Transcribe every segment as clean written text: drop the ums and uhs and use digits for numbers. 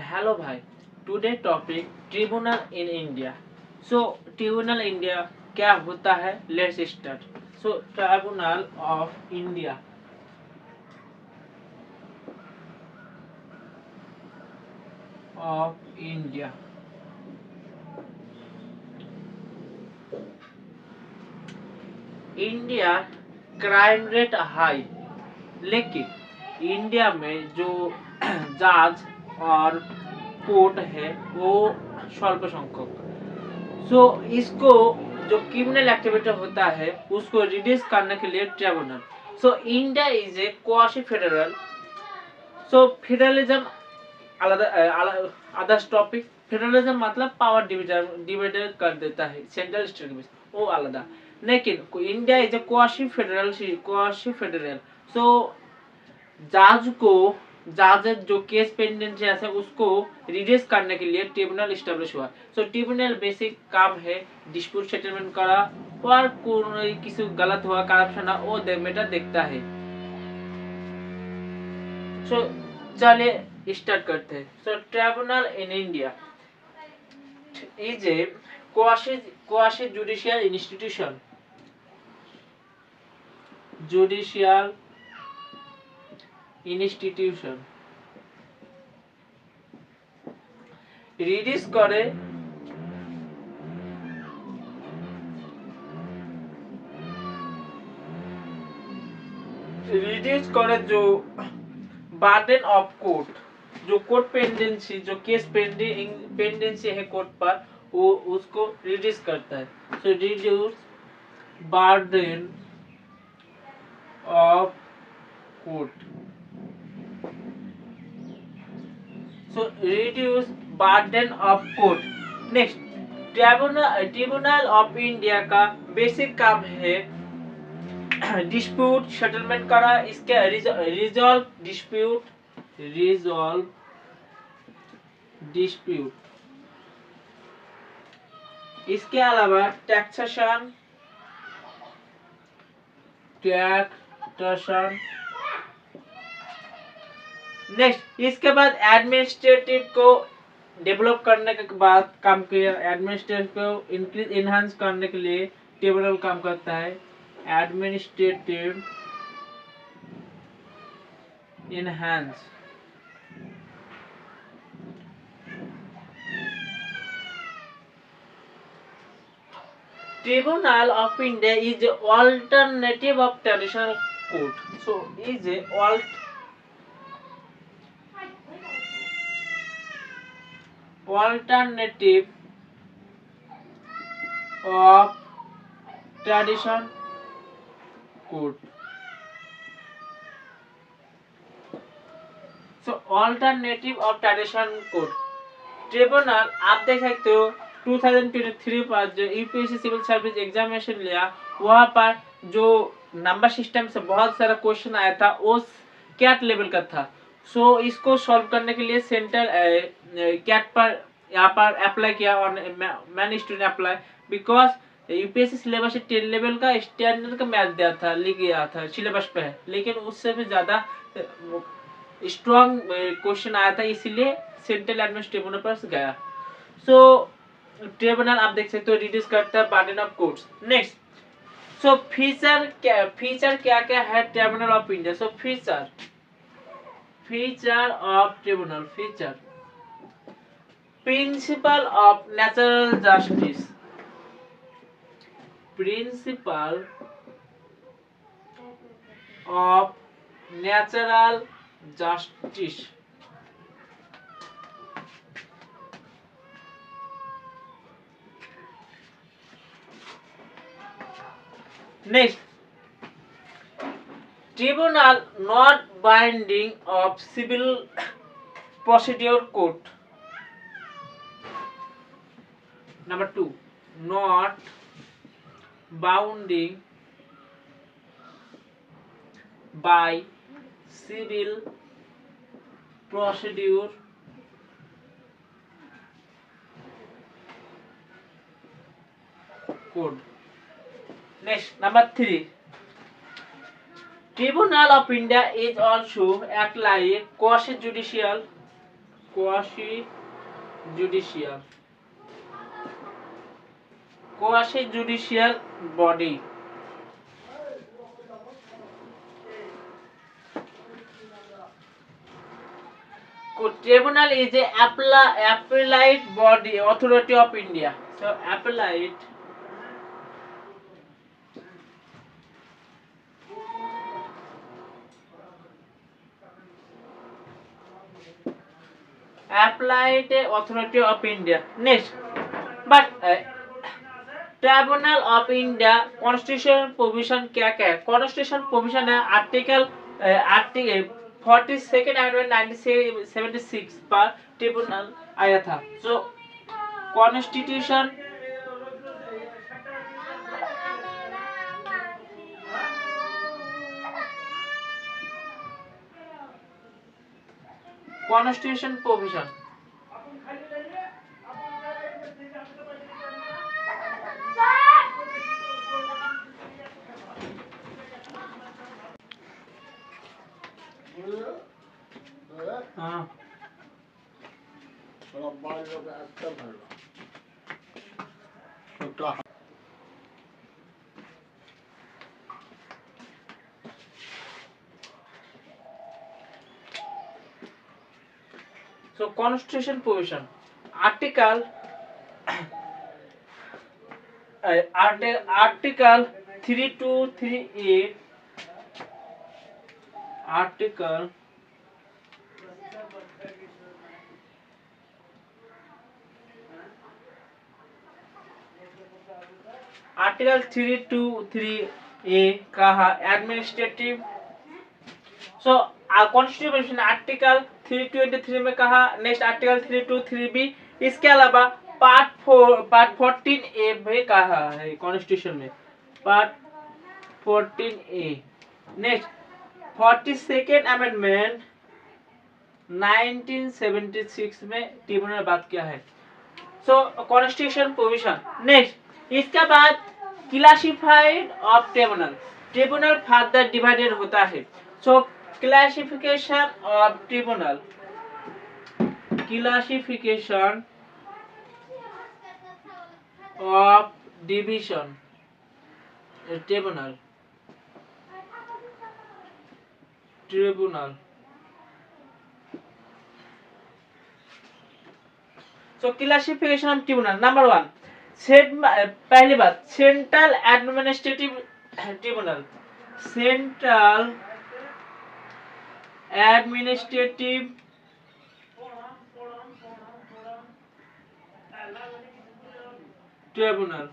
Hello भाई। Today topic tribunal in India. So tribunal India क्या होता है, let's start. So tribunal of India of India India crime rate high, लेकिन India में जो जज और कोर्ट है वो स्वल्प संख्यक। सो इसको जो क्रिमिनल एक्टिविटी होता है उसको रिड्यूस करने के लिए tribunal. So India is a quasi federal. So federalism आलादा अदर्स टॉपिक। फेडरलिज्म मतलब पावर डिवाइड कर देता है सेंट्रल स्टेट के बीच, वो आलादा। लेकिन India is a quasi federal. So जज को जज जो केस पेंडेंसी है उसको रिड्यूस करने के लिए ट्रिब्यूनल स्टैब्लिश हुआ। सो ट्रिब्यूनल बेसिक काम है डिस्प्यूट सेटलमेंट करा और किसी गलत हुआ करप्शन वो मैटर देखता है। सो चलिए स्टार्ट करते हैं। So tribunal in India is a quasi judicial institution. Judicial institution reduce करे जो बर्डन ऑफ कोर्ट, जो कोर्ट पेंडेंसी, जो केस पेंडेंसी है कोर्ट पर, वो उसको रिड्यूस करता है। So reduce burden of court. So reduce burden of court. Next, tribunal of India का बेसिक काम है डिस्प्यूट सेटलमेंट करा, इसके रिजॉल्व डिस्प्यूट। इसके अलावा टैक्सेशन नेक्स्ट, इसके बाद एडमिनिस्ट्रेटिव को डेवलप करने के बाद काम किया। एडमिनिस्ट्रेटिव को इंक्रीज इनहांस करने के लिए ट्रिब्यूनल काम करता है। Administrative enhance Tribunal of India is an alternative of traditional court. So, is a alternative of tradition court. So, alternative of tradition court. Tribunal आप देख सकते हो 2023 पर जो यूपीएससी सिविल सर्विस एग्जामिनेशन लिया, वहाँ पर जो नंबर सिस्टम से बहुत सारा क्वेश्चन आया था वो कैट लेवल का था। सो इसको सॉल्व करने के लिए सेंट्रल कैट पर यहाँ पर अप्लाई किया और मैंने student apply, because UPSC syllabus 10 level का स्टैंडर्ड का मैथ दिया था, लिख गया था सिलेबस पे है, लेकिन उससे भी ज़्यादा स्ट्रॉन्ग क्वेश्चन आया था, इसीलिए सेंट्रल एडमिनिस्ट्रेटिव ट्रिब्यूनल पर गया। सो ट्रिब्यूनल आप देख सकते हो रिड्यूस करता है burden of courts. Next, so feature क्या क्या है tribunal of India. So feature of tribunal, feature principle of natural justice, principle of natural justice. Next, tribunal not binding of civil procedure court. Number 2, not bounding by civil procedure code. Next, number 3, Tribunal of India is also act like quasi-judicial quasi judicial body. Tribunal is a appellate body authority of India. So appellate authority of India. Next, but tribunal of India constitution provision क्या क्या है? Constitution provision है article 42nd amendment 1976 पर tribunal आया था. सो constitution provision हाँ So constitution provision article article 3238 article article 323A कहा administrative. सो constitution article 323 में कहा. Next article 323B. इसके अलावा पार्ट 14A में कहा है कॉन्स्टिट्यूशन में part 14A. Next 42nd amendment 1976 में ट्रिब्यूनल बात किया है. सो कॉन्स्टिट्यूशन प्रोविजन. नेक्स्ट इसके बाद classified of tribunal. Tribunal further divided होता है. सो classification of tribunal. Classification of division tribunal. So classification of tribunal. Number 1 पहली बात central administrative tribunal. Central administrative tribunal.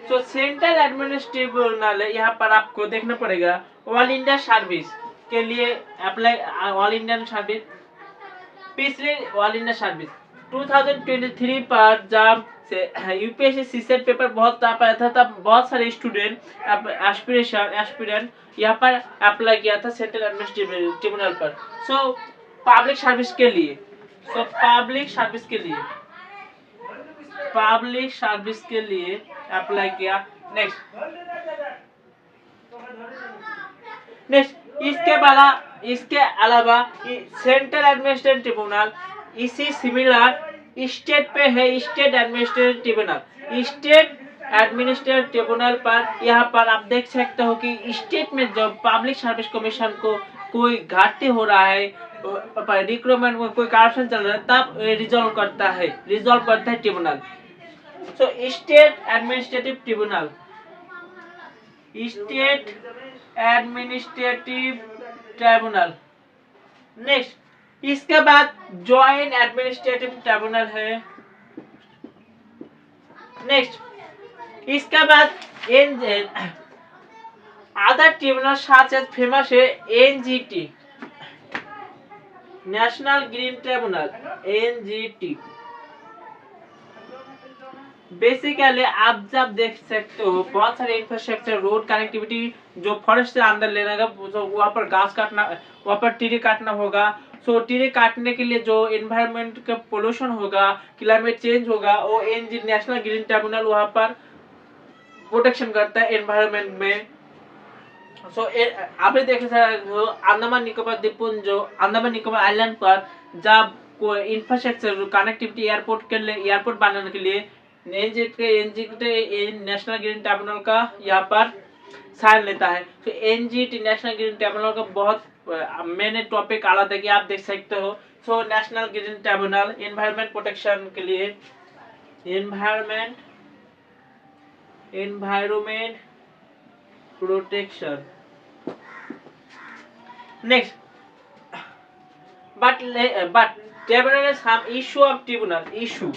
तो सेंट्रल एडमिनिस्ट्रेटिव ट्रिब्यूनल यहाँ पर आपको देखना पड़ेगा ऑल इंडिया सर्विस के लिए अप्लाई. ऑल इंडियन सर्विस पिछले ऑल इंडिया सर्विस 2023 पर जब से यूपीएससी सीसेट पेपर बहुत टफ आया था तब बहुत सारे स्टूडेंट एस्पिरेंट यहाँ पर अप्लाई किया था सेंट्रल एडमिनिस्ट्रेटिव ट्रिब्यूनल पर. सो पब्लिक सर्विस के लिए अप्लाई किया. नेक्स्ट इसके अलावा सेंट्रल एडमिनिस्ट्रेटिव ट्रिब्यूनल इसी सिमिलर स्टेट पे है. State administrative tribunal. State administrative tribunal पर यहाँ पर आप देख सकते हो कि स्टेट में जब पब्लिक सर्विस कमीशन को कोई घाटे हो रहा है, रिक्रूटमेंट में कोई करप्शन चल रहा है, तब रिजॉल्व करता है tribunal. So state administrative tribunal. Next इसके बाद जॉइंट एडमिनिस्ट्रेटिव ट्रिब्यूनल है. नेक्स्ट इसके बाद other tribunal such as famous है NGT national green tribunal. NGT basically आप जब देख सकते हो बहुत सारे इंफ्रास्ट्रक्चर रोड कनेक्टिविटी जो फॉरेस्ट से अंदर लेना का वहाँ पर घास काटना, वहाँ पर ट्री काटना होगा. सो ट्री काटने के लिए जो एनवायरनमेंट का पोल्यूशन होगा, क्लाइमेट चेंज होगा, वो एनजी नेशनल ग्रीन ट्रिब्यूनल वहाँ पर प्रोटेक्शन करता है एनवायरनमेंट में. सो आप देख सकते हो अंडमान निकोबार द्वीपपुंज अंडमान निकोबार आइलैंड पर जब कोई इंफ्रास्ट्रक्चर कनेक्टिविटी एयरपोर्ट के लिए एयरपोर्ट बनाने के लिए एनजीटी नेशनल ग्रीन ट्रिब्यूनल का यहाँ पर साइन लेता है। तो एनजीटी नेशनल ग्रीन ट्रिब्यूनल का बहुत मैंने टॉपिक आला था कि आप देख सकते हो। So national green tribunal environment protection के लिए environment protection. Next, but tribunal has some issue of tribunal issue.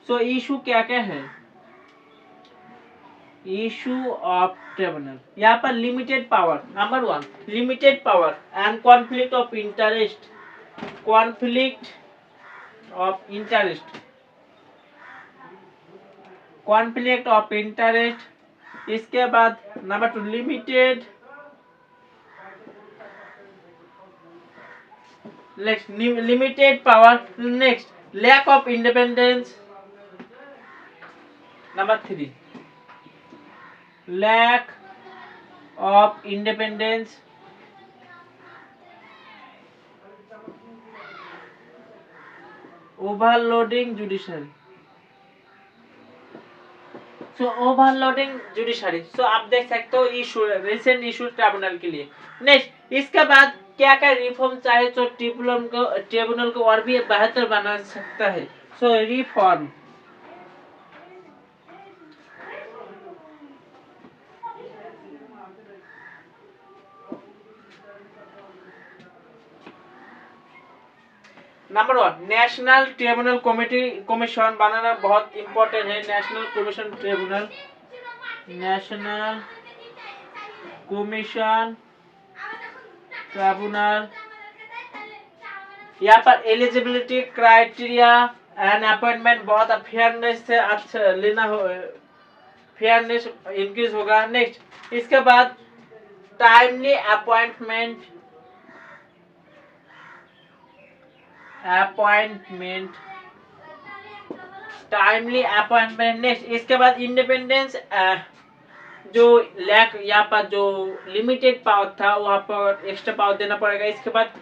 So issue क्या क्या है? Issue of tribunal. यहाँ पर limited power. Number 1, limited power and conflict of interest. Conflict of interest. Conflict of interest. इसके बाद number 2 limited limited power. Next lack of independence. Number 3 lack of independence. Overloading judiciary. So overloading judiciary. So आप देख सकते हो issue recent issue tribunal के लिए। Next इसके बाद क्या क्या रिफॉर्म चाहे तो ट्रिब्यूनल को और भी बेहतर बना सकता है। So reform number 1 national tribunal commission बनाना बहुत इंपॉर्टेंट है। National commission tribunal national commission tribunal. यहाँ पर एलिजिबिलिटी क्राइटेरिया एंड अपॉइंटमेंट बहुत फेयरनेस से अच्छा लेना हो, फेयरनेस इंक्रीज होगा। नेक्स्ट इसके बाद timely appointment timely appointment. Next इसके बाद इंडिपेंडेंस जो लैक यहाँ पर जो लिमिटेड पावर था वहाँ पर एक्स्ट्रा पावर देना पड़ेगा। इसके बाद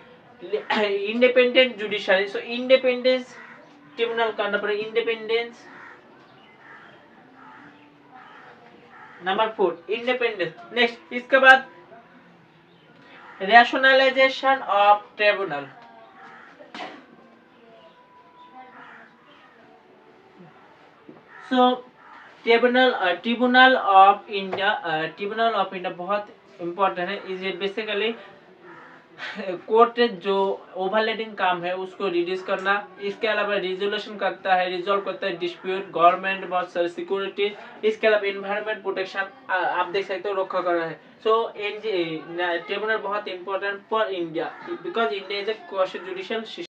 independent judiciary. So independence tribunal करना पड़ेगा इंडिपेंडेंस। Number 4 independence. नेक्स्ट इसके बाद rationalisation of tribunal. So tribunal of India बहुत इम्पोर्टेंट है। इज बेसिकली कोर्ट जो ओवरलेडिंग काम है उसको रिड्यूस करना। इसके अलावा रिजोल्यूशन करता है, रिजॉल्व करता है डिस्प्यूट, गवर्नमेंट बहुत सिक्योरिटी। इसके अलावा एनवायरनमेंट प्रोटेक्शन आप देख सकते हो रखा कर रहा है। सो ट्रिब्यूनल बहुत important for India because India is a judicial